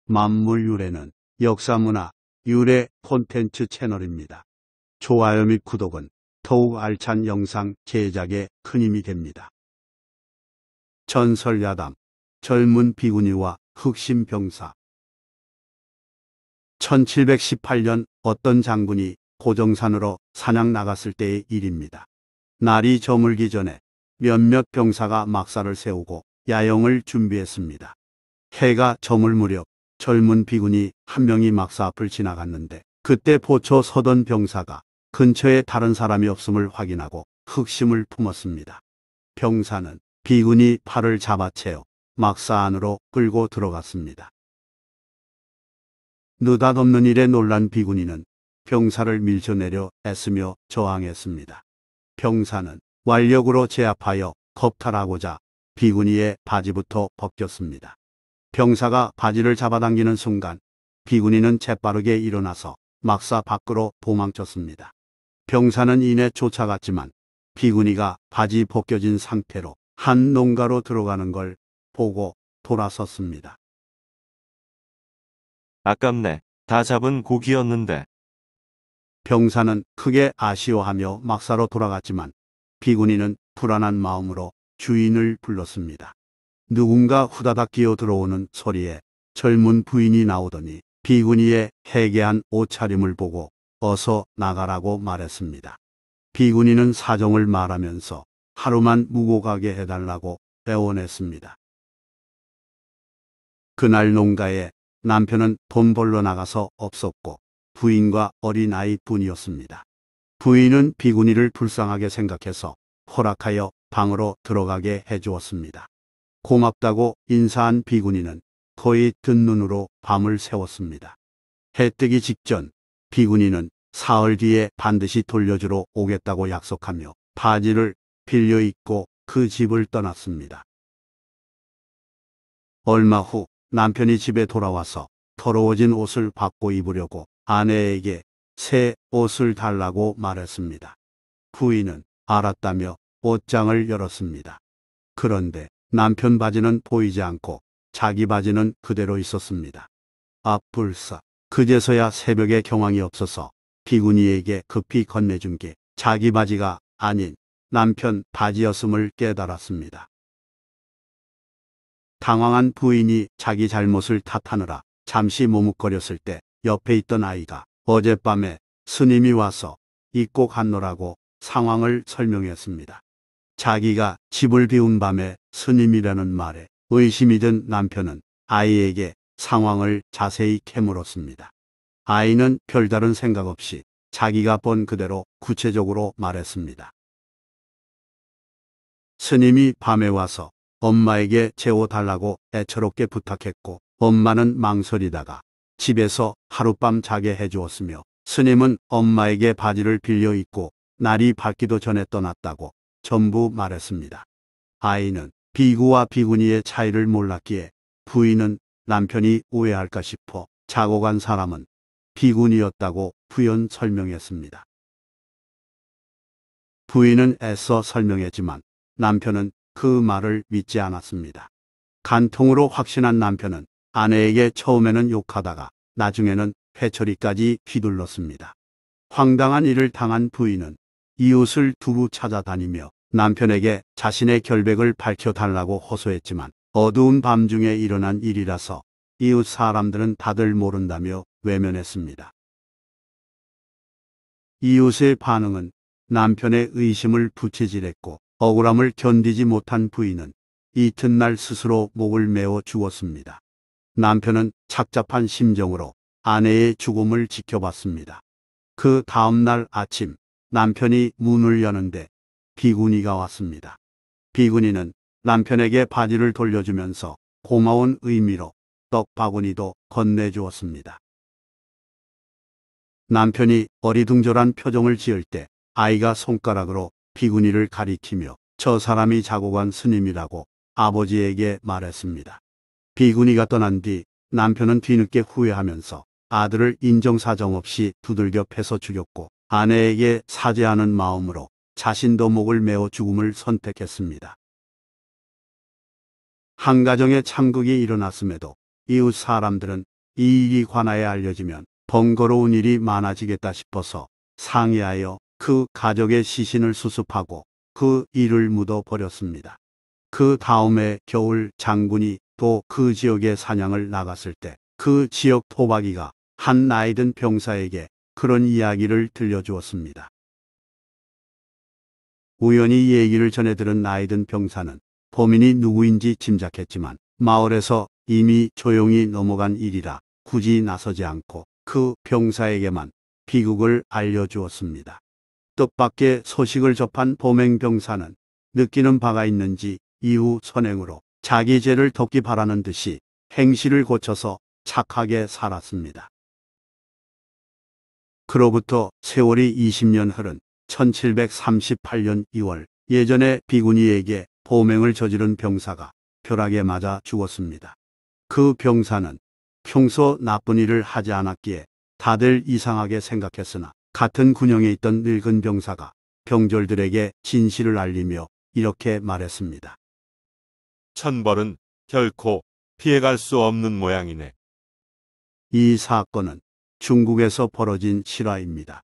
만물유래는 역사문화 유래 콘텐츠 채널입니다. 좋아요 및 구독은 더욱 알찬 영상 제작에 큰 힘이 됩니다. 전설야담 젊은 비구니와 흑심병사. 1718년 어떤 장군이 고정산으로 사냥 나갔을 때의 일입니다. 날이 저물기 전에 몇몇 병사가 막사를 세우고 야영을 준비했습니다. 해가 저물 무렵 젊은 비군이 한 명이 막사 앞을 지나갔는데 그때 포초 서던 병사가 근처에 다른 사람이 없음을 확인하고 흑심을 품었습니다. 병사는 비군이 팔을 잡아채어 막사 안으로 끌고 들어갔습니다. 느닷없는 일에 놀란 비군이는 병사를 밀쳐내려 애쓰며 저항했습니다. 병사는 완력으로 제압하여 겁탈하고자 비군이의 바지부터 벗겼습니다. 병사가 바지를 잡아당기는 순간 비군이는 재빠르게 일어나서 막사 밖으로 도망쳤습니다. 병사는 이내 쫓아갔지만 비군이가 바지 벗겨진 상태로 한 농가로 들어가는 걸 보고 돌아섰습니다. 아깝네. 다 잡은 고기였는데. 병사는 크게 아쉬워하며 막사로 돌아갔지만 비군이는 불안한 마음으로 주인을 불렀습니다. 누군가 후다닥 기어 들어오는 소리에 젊은 부인이 나오더니 비군이의 해괴한 옷차림을 보고 어서 나가라고 말했습니다. 비군이는 사정을 말하면서 하루만 묵고 가게 해달라고 애원했습니다. 그날 농가에 남편은 돈 벌러 나가서 없었고 부인과 어린아이 뿐이었습니다. 부인은 비군이를 불쌍하게 생각해서 허락하여 방으로 들어가게 해주었습니다. 고맙다고 인사한 비군이는 거의 든 눈으로 밤을 새웠습니다. 해 뜨기 직전 비군이는 사흘 뒤에 반드시 돌려주러 오겠다고 약속하며 바지를 빌려 입고 그 집을 떠났습니다. 얼마 후 남편이 집에 돌아와서 더러워진 옷을 바꿔 입으려고 아내에게 새 옷을 달라고 말했습니다. 부인은 알았다며 옷장을 열었습니다. 그런데 남편 바지는 보이지 않고 자기 바지는 그대로 있었습니다. 불사. 그제서야 새벽에 경황이 없어서 비군이에게 급히 건네준 게 자기 바지가 아닌 남편 바지였음을 깨달았습니다. 당황한 부인이 자기 잘못을 탓하느라 잠시 머뭇거렸을 때 옆에 있던 아이가 어젯밤에 스님이 와서 입고 갔노라고 상황을 설명했습니다. 자기가 집을 비운 밤에 스님이라는 말에 의심이 든 남편은 아이에게 상황을 자세히 캐물었습니다. 아이는 별다른 생각 없이 자기가 본 그대로 구체적으로 말했습니다. 스님이 밤에 와서 엄마에게 재워달라고 애처롭게 부탁했고 엄마는 망설이다가 집에서 하룻밤 자게 해주었으며 스님은 엄마에게 바지를 빌려 입고 날이 밝기도 전에 떠났다고 전부 말했습니다. 아이는 비구와 비구니의 차이를 몰랐기에 부인은 남편이 오해할까 싶어 자고 간 사람은 비구니였다고 부연 설명했습니다. 부인은 애써 설명했지만 남편은 그 말을 믿지 않았습니다. 간통으로 확신한 남편은 아내에게 처음에는 욕하다가 나중에는 회초리까지 휘둘렀습니다. 황당한 일을 당한 부인은 이웃을 두루 찾아다니며 남편에게 자신의 결백을 밝혀달라고 호소했지만 어두운 밤중에 일어난 일이라서 이웃 사람들은 다들 모른다며 외면했습니다. 이웃의 반응은 남편의 의심을 부채질했고 억울함을 견디지 못한 부인은 이튿날 스스로 목을 메어 죽었습니다. 남편은 착잡한 심정으로 아내의 죽음을 지켜봤습니다. 그 다음날 아침 남편이 문을 여는데 비군이가 왔습니다. 비군이는 남편에게 바지를 돌려주면서 고마운 의미로 떡 바구니도 건네주었습니다. 남편이 어리둥절한 표정을 지을 때 아이가 손가락으로 비군이를 가리키며 저 사람이 자고 간 스님이라고 아버지에게 말했습니다. 비군이가 떠난 뒤 남편은 뒤늦게 후회하면서 아들을 인정사정 없이 두들겨 패서 죽였고 아내에게 사죄하는 마음으로 자신도 목을 메어 죽음을 선택했습니다. 한 가정의 참극이 일어났음에도 이웃 사람들은 이 일이 관아에 알려지면 번거로운 일이 많아지겠다 싶어서 상의하여 그 가족의 시신을 수습하고 그 일을 묻어버렸습니다. 그 다음에 겨울 장군이 또 그 지역에 사냥을 나갔을 때 그 지역 토박이가 한 나이든 병사에게 그런 이야기를 들려주었습니다. 우연히 얘기를 전해 들은 나이든 병사는 범인이 누구인지 짐작했지만 마을에서 이미 조용히 넘어간 일이라 굳이 나서지 않고 그 병사에게만 비극을 알려주었습니다. 뜻밖의 소식을 접한 범행병사는 느끼는 바가 있는지 이후 선행으로 자기 죄를 덮기 바라는 듯이 행실을 고쳐서 착하게 살았습니다. 그로부터 세월이 20년 흐른 1738년 2월 예전에 비구니에게 범행을 저지른 병사가 벼락에 맞아 죽었습니다. 그 병사는 평소 나쁜 일을 하지 않았기에 다들 이상하게 생각했으나 같은 군영에 있던 늙은 병사가 병졸들에게 진실을 알리며 이렇게 말했습니다. 천벌은 결코 피해갈 수 없는 모양이네. 이 사건은 중국에서 벌어진 실화입니다.